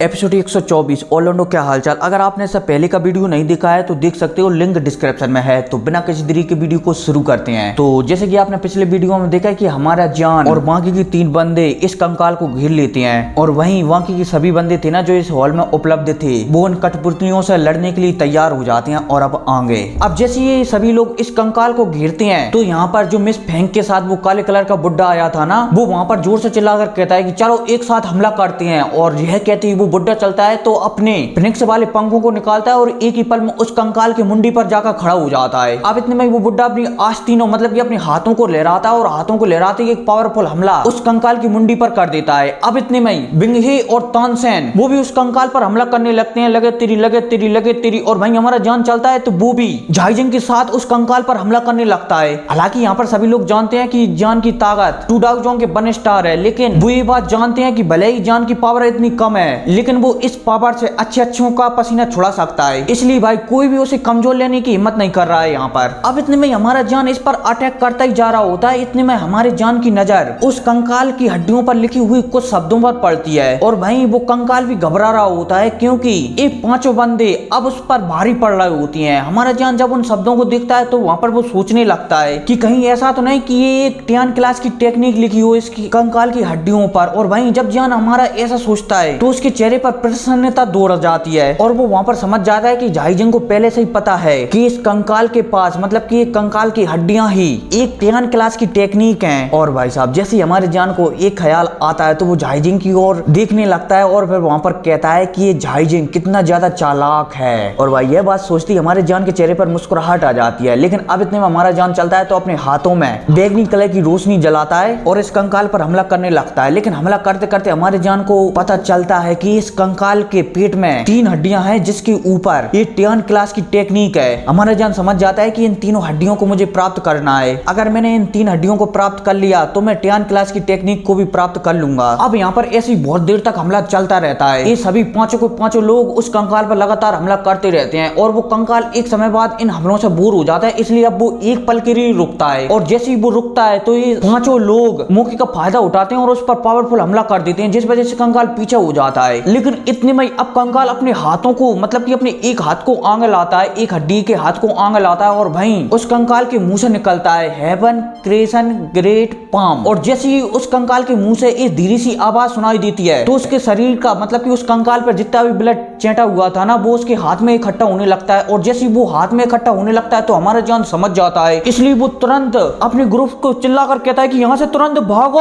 Episode 124 Orlando क्या हालचाल। अगर आपने इससे पहले का वीडियो नहीं देखा है तो देख सकते हो, लिंक डिस्क्रिप्शन में है। तो बिना किसी देरी के वीडियो को शुरू करते हैं। तो जैसे कि आपने पिछले वीडियो में देखा कि हमारा जान और बाकी की 3 बंदे इस कंकाल को घेर लेते हैं और वहीं बाकी के सभी बंदे थे ना जो इस हॉल में उपलब्ध थे, वो उन कठपुतलियों से लड़ने के लिए तैयार हो जाते हैं और अब आगे। अब जैसे ये सभी लोग इस कंकाल को घेरते हैं तो यहाँ पर जो मिस फेंक के साथ वो काले कलर का बुड्ढा आया था ना, वो वहां पर जोर से चिल्लाकर कहता है कि चलो एक साथ हमला करते हैं। और यह कहते ही वो बुड्ढा चलता है तो अपने फिनिक्स वाले पंखों को निकालता है और एक ही पल में उस कंकाल की मुंडी पर जाकर खड़ा हो जाता है। अब इतने में वो बुड्ढा अपनी आस्तीनों मतलब कि अपने हाथों को लहराता है और हाथों को लहराते एक पावरफुल हमला उस कंकाल की मुंडी पर कर देता है। अब इतने में बिंगहे और तानसेन वो भी उस कंकाल पर हमला करने लगते हैं। लगे तेरी लगे तेरी लगे तेरी। और भाई हमारा जान चलता है तो वो भी झाइजिंग के साथ उस कंकाल पर हमला करने लगता है। हालांकि यहाँ पर सभी लोग जानते हैं कि जान की ताकत टू डाउ जोंग के वन स्टार है, लेकिन वो ये बात जानते हैं कि भले ही जान की पावर इतनी कम है लेकिन वो इस पावर से अच्छों का पसीना छुड़ा सकता है। इसलिए भाई कोई भी उसे कमजोर लेने की हिम्मत नहीं कर रहा है यहाँ पर। अब इतने में हमारा जान इस पर अटैक करता ही जा रहा होता है। इतने में हमारे जान की नजर उस कंकाल की हड्डियों पर लिखी हुई कुछ शब्दों पर पड़ती है और भाई वो कंकाल भी घबरा रहा होता है क्योंकि ये 5 बंदे अब उस पर भारी पड़ रही होती है। हमारा जान जब उन शब्दों को देखता है तो वहां पर वो सोचने लगता है कि कहीं ऐसा तो नहीं कि ये एक टियान क्लास की टेक्निक लिखी हो इसकी कंकाल की हड्डियों पर। और भाई जब जान हमारा ऐसा सोचता है तो उसके चेहरे पर प्रसन्नता दौड़ जाती है और वो वहां पर समझ जाता है कि झाइजिंग को पहले से ही पता है कि इस कंकाल के पास मतलब कि एक कंकाल की हड्डियां ही एक टियान क्लास की टेक्निक है। और भाई साहब जैसे हमारे जान को एक ख्याल आता है तो वो झाइजिंग की ओर देखने लगता है और फिर वहां पर कहता है कि ये झाइजिंग कितना ज्यादा चालाक है। और भाई यह बात सोचती हमारे जान के चेहरे पर मुस्कुराहट आ जाती है। लेकिन अब इतने में हमारा जान चलता है तो अपने हाथों में बैगनी कलर की रोशनी जलाता है और इस कंकाल पर हमला करने लगता है। लेकिन हमला करते करते हमारे जान को पता चलता है कि इस कंकाल के पेट में 3 हड्डियां हैं जिसके ऊपर ये टियान क्लास की टेक्निक है। हमारा जान समझ जाता है कि इन तीनों हड्डियों को मुझे प्राप्त करना है। अगर मैंने इन 3 हड्डियों को प्राप्त कर लिया तो मैं टियान क्लास की टेक्निक को भी प्राप्त कर लूंगा। अब यहाँ पर ऐसी बहुत देर तक हमला चलता रहता है। ये सभी पांचों लोग उस कंकाल पर लगातार हमला करते रहते हैं और वो कंकाल एक समय बाद इन हमलों से बोर हो जाता है, इसलिए अब वो एक पल के लिए रुकता है। और जैसे ही वो रुकता है तो ये 5 लोग मौके का फायदा उठाते हैं और उस पर पावरफुल हमला कर देते हैं, जिस वजह से कंकाल पीछे हो जाता है। लेकिन इतने में अब कंकाल अपने हाथों को मतलब कि अपने एक हाथ को आगे लाता है, एक हड्डी के हाथ को आगे लाता है और भाई उस कंकाल के मुंह से निकलता है हेवन क्रिएशन ग्रेट पाम। और जैसे ही उस कंकाल के मुंह से एक धीरे सी आवाज सुनाई देती है तो उसके शरीर का मतलब कि उस कंकाल पर जितना भी ब्लड चेंटा हुआ था ना वो उसके हाथ में इकट्ठा होने लगता है। और जैसे वो हाथ में इकट्ठा होने लगता है तो हमारा जान समझ जाता है, इसलिए वो तुरंत अपने ग्रुप को चिल्लाकर कहता है कि यहाँ से तुरंत भागो।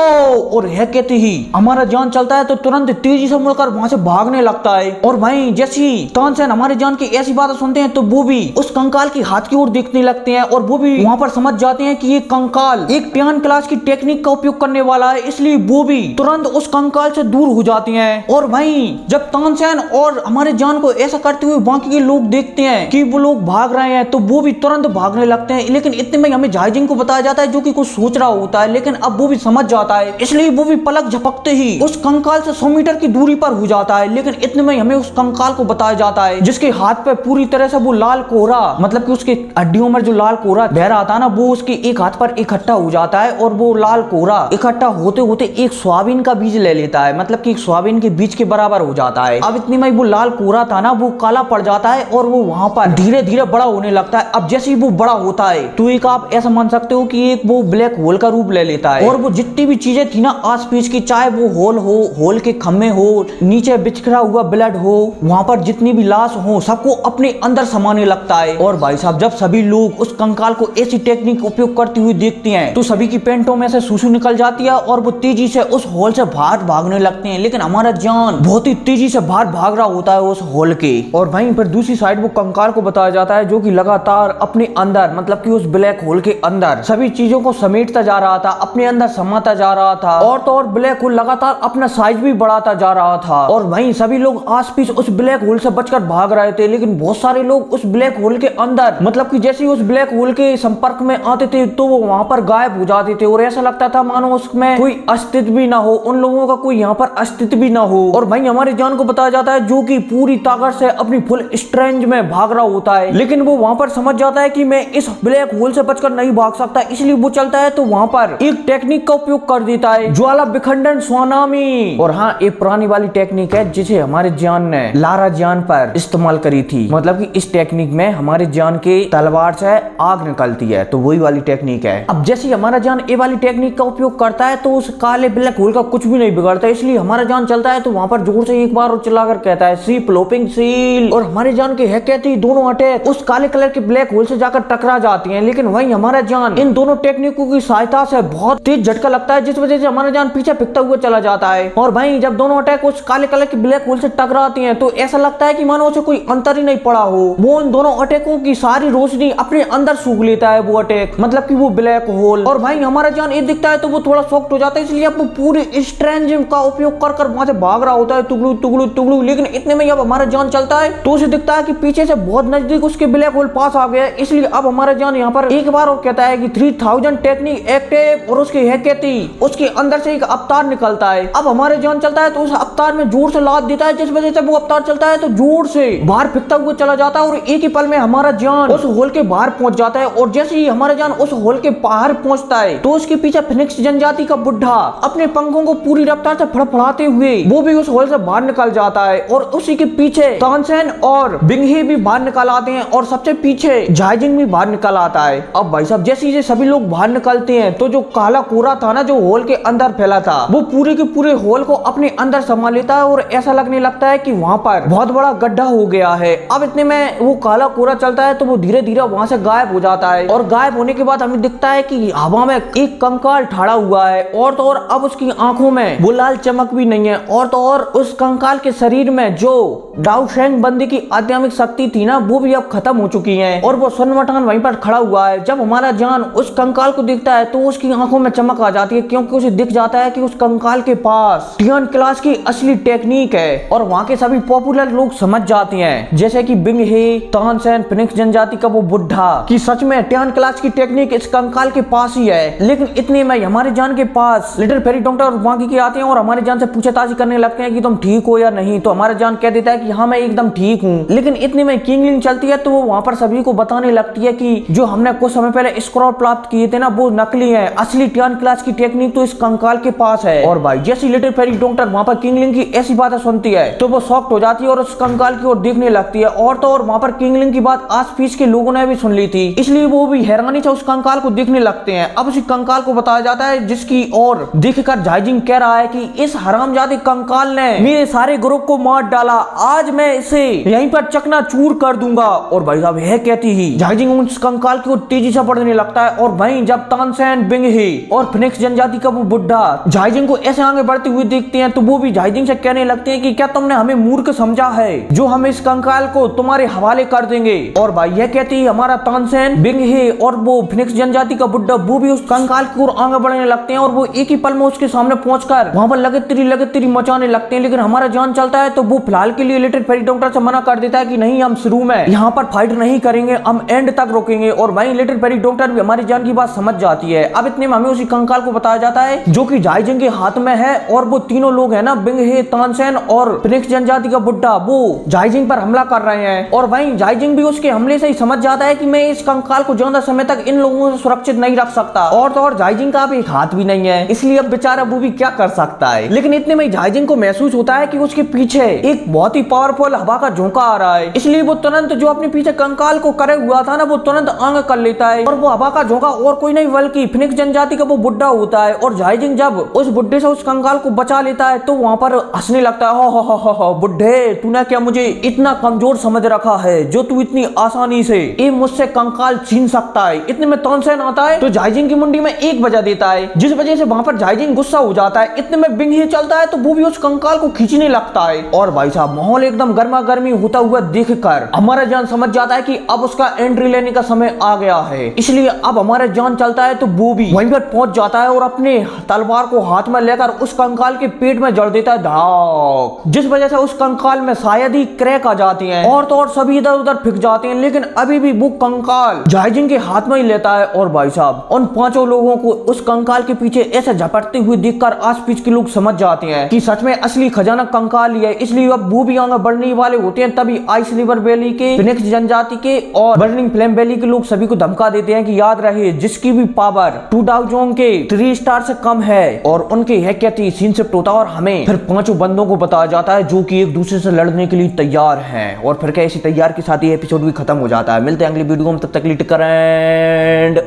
और यह कहते ही हमारा जान चलता है तो तुरंत तेजी से मुड़कर वहां से भागने लगता है। और भाई जैसे ही तानसेन हमारे जान की ऐसी बातें सुनते हैं तो वो भी उस कंकाल की हाथ की ओर देखने लगते हैं और वो भी वहां पर समझ जाते हैं कि ये कंकाल एक टियान क्लास की टेक्निक का उपयोग करने वाला है, इसलिए वो भी तुरंत उस कंकाल से दूर हो जाते हैं। और भाई जब तानसेन और हमारे जान को ऐसा करते हुए बाकी के लोग देखते हैं कि वो लोग भाग रहे हैं तो वो भी तुरंत भागने लगते हैं। लेकिन इतने में हमें झाइजिंग को बताया जाता है जो कि कुछ सोच रहा होता है, लेकिन अब वो भी समझ जाता है, इसलिए वो भी पलक झपकते ही उस कंकाल से 100 मीटर की दूरी पर हो जाता है। लेकिन इतने में हमें उस कंकाल को बताया जाता है जिसके हाथ पे पूरी तरह से वो लाल कोहरा मतलब कि उसके हड्डियों में जो लाल कोहरा बह रहा था ना वो उसके एक हाथ पर इकट्ठा हो जाता है और वो लाल कोहरा इकट्ठा होते होते एक सोयाबीन का बीज ले लेता है, मतलब कि एक सोयाबीन के बीज के बराबर हो जाता है। अब इतने में वो लाल कोहरा था ना वो काला पड़ जाता है और वो वहां पर धीरे धीरे बड़ा होने लगता है। अब जैसे ही वो बड़ा होता है तो एक आप ऐसा मान सकते हो कि एक वो ब्लैक होल का रूप ले लेता है और वो जितनी भी चीजें थी ना आस पास की, चाहे वो होल हो, होल के खम्भे हो, नीचे बिखरा हुआ ब्लड हो, वहां पर जितनी भी लाश हो सबको अपने अंदर समाने लगता है। और भाई साहब जब सभी लोग उस कंकाल को ऐसी टेक्निक उपयोग करते हुए देखते हैं तो सभी की पेंटों में से सुसु निकल जाती है और वो तेजी से उस होल से बाहर भागने लगते हैं। लेकिन हमारा जान बहुत ही तेजी से बाहर भाग रहा होता है उस होल के। और वहीं पर दूसरी साइड वो कंकाल को बताया जाता है जो कि लगातार अपने अंदर मतलब कि उस ब्लैक होल के अंदर सभी चीजों को समेटता जा रहा था, अपने अंदर समाता जा रहा था और तो और ब्लैक होल लगातार अपना साइज भी बढ़ाता जा रहा था। और वहीं सभी लोग आस-पास उस ब्लैक होल से बचकर भाग रहे थे, लेकिन बहुत सारे लोग उस ब्लैक होल के अंदर मतलब कि जैसे ही उस ब्लैक होल के संपर्क में आते थे तो वो वहां पर गायब हो जाते थे और ऐसा लगता था मानो उसमें कोई अस्तित्व भी ना हो, उन लोगों का कोई यहाँ पर अस्तित्व भी ना हो। और भाई हमारे जान को बताया जाता है जो कि पूरी ताकत से अपनी फुल स्ट्रेंथ में भाग रहा होता है, लेकिन वो वहां पर समझ जाता है कि मैं इस ब्लैक होल से बचकर नहीं भाग सकता, इसलिए वो चलता है तो वहां पर एक टेक्निक का उपयोग कर देता है, ज्वाला विखंडन स्वानामी। और हाँ, एक पुरानी वाली टेक्निक टेक्निक है जिसे हमारे जान ने लारा जान पर इस्तेमाल करी थी। मतलब कि इस टेक्निक में हमारे जान के तलवार से आग निकलती है, तो वही वाली टेक्निक है। अब जैसे हमारा जान ये वाली टेक्निक का उपयोग करता है तो उस काले ब्लैक होल का कुछ भी नहीं बिगड़ता, इसलिए हमारा जान चलता है तो वहां पर जोर से एक बार चिल्लाकर कहता है सी फ्लोपिंग सील, और हमारे जान के है कहती दोनों अटैक उस काले कलर के ब्लैक होल से जाकर टकरा जाती हैं। लेकिन वहीं हमारा जान इन दोनों टेक्निकों की सहायता से बहुत तेज झटका लगता है, जिस वजह से हमारा जान पीछे फिकता हुआ चला जाता है। और वहीं जब दोनों अटैक उस काले कलर के ब्लैक होल से टकराती हैं तो ऐसा लगता है कि मानो उसे कोई अंतर ही नहीं पड़ा हो। वो इन दोनों अटैकों की सारी रोशनी अपने अंदर सूख लेता है वो अटैक, मतलब कि वो ब्लैक होल। और भाई हमारा जान ये दिखता है तो वो थोड़ा शॉक्ड हो जाता है, इसलिए अब वो पूरी स्ट्रेंजिंग का उपयोग कर वहां से भाग रहा होता है तुगलू तुगलू तुगलू। लेकिन इतने में अब हमारा जान चलता है तो उसे दिखता है कि पीछे से बहुत नजदीक उसके ब्लैक होल पास आ गया है, इसलिए अब हमारा जान यहाँ पर एक बार और कहता है कि 3000 टेक्निक एक्टिव, और उसकी है कहती उसके अंदर से एक अवतार निकलता है। अब हमारे जान चलता है तो उस अवतार में जोर से लात देता है, जिस वजह से वो अवतार चलता है तो जोर से बाहर फिकता हुआ चला जाता है, और एक ही पल में हमारा जान उस होल के बाहर पहुंच जाता है। और जैसे ही हमारा जान उस होल के बाहर पहुंचता है तो उसके पीछे फिनिक्स जनजाति का बुढ़ा अपने पंखों को पूरी रफ्तार से फड़फड़ाते हुए वो भी उस होल से बाहर निकल जाता है, और उसी के पीछे तानसेन और बिंगहे भी बाहर निकल आते हैं, और सबसे पीछे जाइजिंग भी बाहर निकल आता है। अब भाई साहब जैसे ही सभी लोग बाहर निकलते हैं तो जो काला कोरा था ना जो होल के अंदर फैला था वो पूरे के पूरे होल को अपने अंदर समा लेता है, और ऐसा लगने लगता है कि वहां पर बहुत बड़ा गड्ढा हो गया है। अब इतने में वो काला कोरा चलता है तो वो धीरे धीरे वहां से गायब हो जाता है, और गायब होने के बाद हमें दिखता है कि हवा में एक कंकाल ठाड़ा हुआ है, और तो और अब उसकी आंखों में वो लाल चमक भी नहीं है, और तो और उस कंकाल के शरीर में जो डाउ शेंग बंदी की आध्यात्मिक शक्ति थी ना वो भी अब खत्म हो चुकी है, और वो सन्मठान वहीं पर खड़ा हुआ है। जब हमारा जान उस कंकाल को देखता है तो उसकी आंखों में चमक आ जाती है, क्योंकि उसे दिख जाता है कि उस कंकाल के पास टियान क्लास की असली टेक्निक है, और वहां के सभी पॉपुलर लोग समझ जाते हैं जैसे कि बिंगहे, तानसेन, फिनिक्स जनजाति का वो बुढ़ा कि सच में टियान क्लास की टेक्निक इस कंकाल के पास ही है। लेकिन इतने में हमारे जान के पास लिटिल फेरी डॉक्टर और बाकी के आते हैं और हमारे जान से पूछताछ करने लगते हैं कि तुम ठीक हो या नहीं। तो हमारा जान कह देता है कि हाँ मैं एकदम ठीक हूँ। लेकिन इतने में किंगलिंग चलती है तो वो वहां पर सभी को बताने लगती है कि जो हमने कुछ समय पहले स्क्रॉल प्राप्त किए थे ना वो नकली है, असली टियान क्लास की टेक्निक तो इस कंकाल के पास है। और भाई जैसी लिटिल फेरी डॉक्टर वहां पर किंगलिंग की ऐसी बातें सुनती है तो वो शॉक्ड हो जाती है और उस कंकाल की ओर देखने लगती है, और तो और वहां पर किंगलिंग की बात आस पीस के लोगों ने भी सुन ली थी, इसलिए वो भी हैरानी से उस कंकाल को देखने लगते हैं। अब उसी कंकाल को बताया जाता है जिसकी ओर देखकर जाइजिंग कह रहा है कि इस हरामजादे कंकाल ने मेरे सारे ग्रुप को मार डाला, आज मैं इसे यहीं पर चकनाचूर कर दूंगा। और भाई साहब यह कहती ही जाइजिंग उस कंकाल की ओर तेजी से बढ़ने लगता है, और वहीं जब तानसेन, बिंगहे और फिनिक्स जनजाति का वो बुढ़ा जाइजिंग को ऐसे आगे बढ़ते हुए देखते हैं तो वो भी जाइजिंग से कहने लगते हैं कि क्या तुमने हमें मूर्ख समझा है जो हम इस कंकाल को तुम्हारे हवाले कर देंगे। और भाई यह कहती है हमारा तानसेन, बिंगहे और वो फिनिक्स जनजाति का बुढ़ा वो भी उस कंकाल की ओर आगे बढ़ने लगते हैं, और वो एक ही पल में उसके सामने पहुंचकर वहां पर लगेतिरी मचाने लगते हैं। लेकिन हमारा जान चलता है तो वो फिलहाल के लिए लिटिल फेरी डॉक्टर से मना कर देता है कि नहीं हम शुरू में यहाँ पर फाइट नहीं करेंगे, हम एंड तक रोकेंगे। और वहीं लिटिल फेरी डॉक्टर भी हमारी जान की बात समझ जाती है। अब इतने में हमें उसी कंकाल को बताया जाता है जो कि जाइजिंग के हाथ में है, और वो तीनों लोग हैं ना बिंगहे, तानसेन और फिनिक्स जनजाति का बुढ़ा वो जाइजिंग पर हमला कर रहे हैं। और वहीं जाइजिंग भी उसके हमले से ही समझ जाता है कि मैं इस कंकाल को ज्यादा समय तक इन लोगों से सुरक्षित नहीं रख सकता, और तो और जाइजिंग का भी एक हाथ भी नहीं है, इसलिए अब बेचारा वो भी क्या कर सकता है। लेकिन इतने में जाइजिंग को महसूस होता है कि उसके पीछे एक बहुत ही पावरफुल हवा का झोंका आ रहा है, इसलिए वो तुरंत जो अपने पीछे कंकाल को करे हुआ था ना वो तुरंत आगे कर लेता है, और वो हवा का झोंका और कोई नहीं बल्कि फिनिक्स जनजाति का वो बुढ़ा होता है। और जाइजिंग जब उस बुढ़े से उस कंकाल को बचा लेता है तो वहां पर हंसने लगता है, हो बुढ़े तूने क्या मुझे इतना कमजोर समझ रखा है जो तू इतनी आसानी से ये मुझसे कंकाल छीन सकता है। इतने में तानसेन आता है तो जाइजिंग की मुंडी में एक बजा देता है, जिस वजह से वहां पर जाइजिंग गुस्सा हो जाता है। इतने में बिंगहे चलता है तो वो भी उस कंकाल को खींचने लगता है, और भाई साहब माहौल एकदम गर्मा गर्मी होता हुआ देखकर हमारा जान समझ जाता है कि अब उसका एंट्री लेने का समय आ गया है, इसलिए अब हमारा जान चलता है तो वो भी वहीं पर पहुंच जाता है और अपने तलवार को हाथ में लेकर उस कंकाल के पेट में जड़ देता है धाक, जिस वजह से उस कंकाल में शायद ही क्रैक आ जाती है, और तो और सभी इधर उधर फिक जाते हैं। लेकिन अभी भी वो कंकाल जाइजिंग के हाथ में ही लेता है, और भाई साहब उन पांचों लोगों को उस कंकाल के पीछे ऐसे झपटते हुए देखकर आस पीस के लोग समझ जाते हैं कि सच में असली खजाना कंकाल ही है, इसलिए अब वो भी आगे बढ़ने वाले होते हैं। तभी आइस रिवर वैली के, फिनिक्स जनजाति के और बर्निंग फ्लेम वैली के लोग सभी को धमका देते हैं कि याद रहे जिसकी भी पावर 2 डाउ जोंग के 3 स्टार से कम है और उनके हैक क्या थी सीन शिफ्ट होता और हमें फिर 5 बंद बंदों को बताया जाता है जो कि एक दूसरे से लड़ने के लिए तैयार हैं, और फिर कैसे तैयार के साथ ये एपिसोड भी खत्म हो जाता है। मिलते हैं अगली वीडियो में, तब तक के लिए टेक केयर एंड